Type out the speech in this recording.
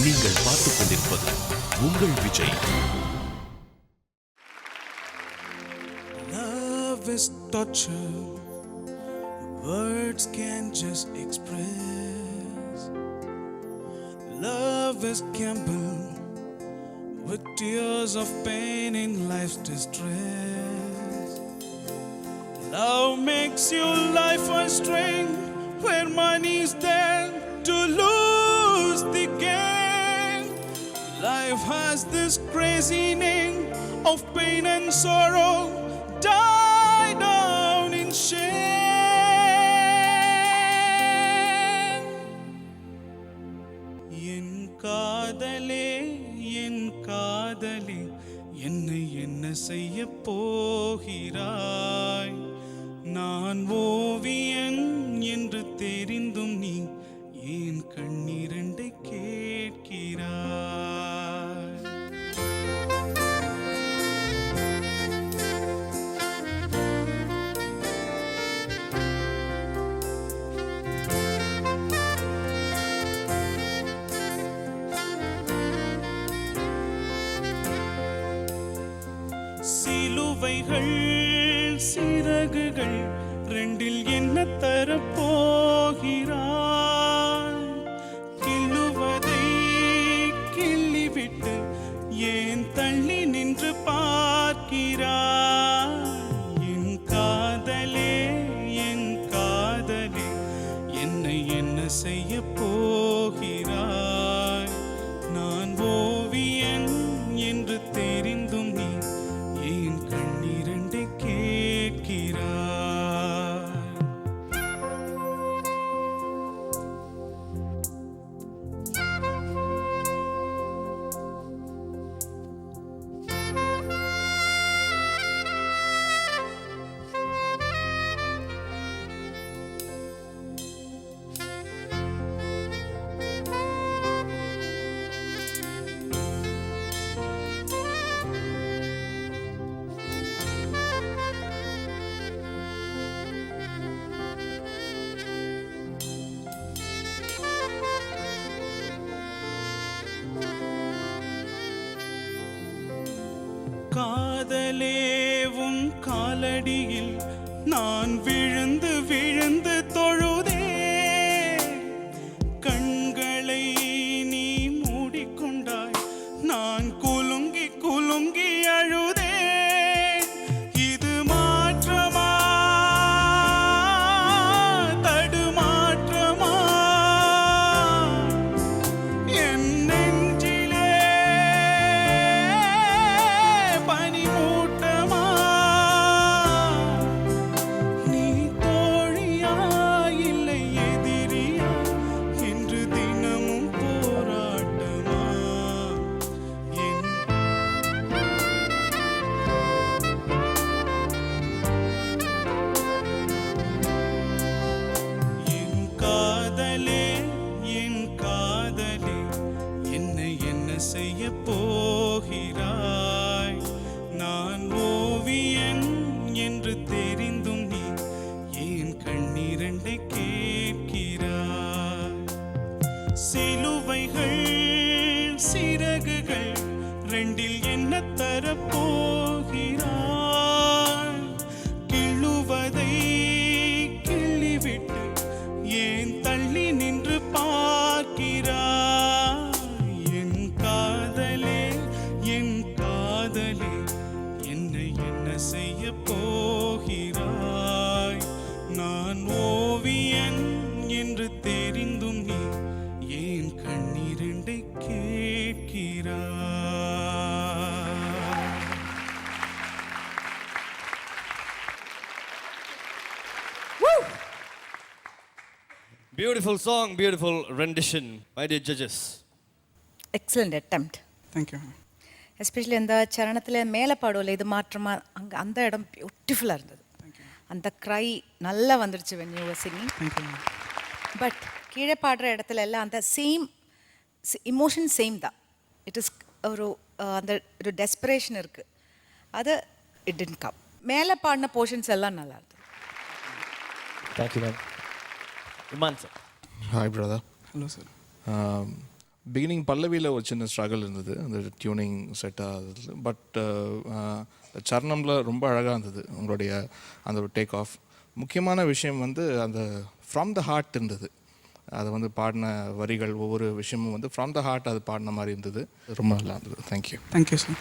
நீங்கள் பார்த்துக் கொண்டிருப்பது உங்கள் Vijay. Love is torture, words can't just express. Love is gamble with tears of pain in life's distress. Love makes your life a string where money's there to lose the game. Life has this crazy name of pain and sorrow, die down in shame. என் காதலே என் காதலே என்னை என்ன செய்ய போகிறாய்? நான் ஓவியன் என்று தெரிந்தும் நீ ஏன் கண்ணீரண்டை கேட்கிறாய்? சிலுவைகள் சிறகுகள் ரெண்டில் என்ன தரப்போகிறாய்? கிள்ளுவதை கிள்ளிவிட்டு ஏன் தள்ளி நின்று பார்க்கிறாய்? என் காதலே என் காதலே என்னை என்ன செய்ய போகிறாய்? நான் ஓவியன் என்று தெரிந்தும் நீ ஏன் கண்ணீரண்டை கேட்கிறாய்? காதலே உன் காலடியில் நான் விழுந்து விழுந்து தொழுதே. கண்களை நீ மூடிக்கொண்டாய், நான் குலுங்கி குலுங்கி அழுதே. இது மாற்றமா தடுமாற்றமா? என் நெஞ்சிலே பனிமூட்டமா? நீ தோழியா இல்லை எதிரியா என்று தினமும் போராட்டமா? என் காதலே என் காதலே என்னை என்ன செய்ய போகிறாய்? நான் ஓவியன் என்று தெரிந்தும் நீ ஏன் கண்ணீரண்டை கேட்கிறாய்? சிலுவைகள் சிறகுகள் ரெண்டில் என்ன தரப்போகிறாய்? கிள்ளுவதை கிள்ளிவிட்டு ஏன் தள்ளி நின்று பார்க்கிறாய்? என் காதலே என் காதலே என்னை என்ன செய்ய போகிறாய்? நான் ஓவியன் என்று தெரிந்தும் நீ ஏன் கண்ணீரண்டை கேட்கிறாய்? Beautiful song, beautiful rendition, my dear judges. Excellent attempt. Thank you. Especially அந்த சரணத்தில் மேலே பாடுவோம்ல, இது மாற்றமா, அங்கே அந்த இடம் பியூட்டிஃபுல்லாக இருந்தது. அந்த க்ரை நல்லா வந்துடுச்சு when you were singing. But கீழே பாடுற இடத்துல எல்லாம் அந்த சேம் இமோஷன் சேம் தான். இட் இஸ் ஒரு அந்த ஒரு டெஸ்பரேஷன் இருக்குது. அது இட் டிட்ன்ட் கம். மேலே பாடின போர்ஷன்ஸ் எல்லாம் நல்லா இருந்தது. Thank you, ma'am. Iman sir. Hi, brother. Hello, sir. Beginning பல்லவியில் ஒரு சின்ன ஸ்ட்ரகிள் இருந்தது அந்த டியூனிங் செட் ஆகுது. பட் சரணமில் ரொம்ப அழகாக இருந்தது உங்களுடைய அந்த ஒரு டேக் ஆஃப். முக்கியமான விஷயம் வந்து அந்த ஃப்ரம் த ஹார்ட் இருந்தது. அதை வந்து பாடின வரிகள் ஒவ்வொரு விஷயமும் வந்து ஃப்ரம் த ஹார்ட் அது பாடின மாதிரி இருந்தது. ரொம்ப நல்லா இருந்தது. தேங்க்யூ. Thank you sir.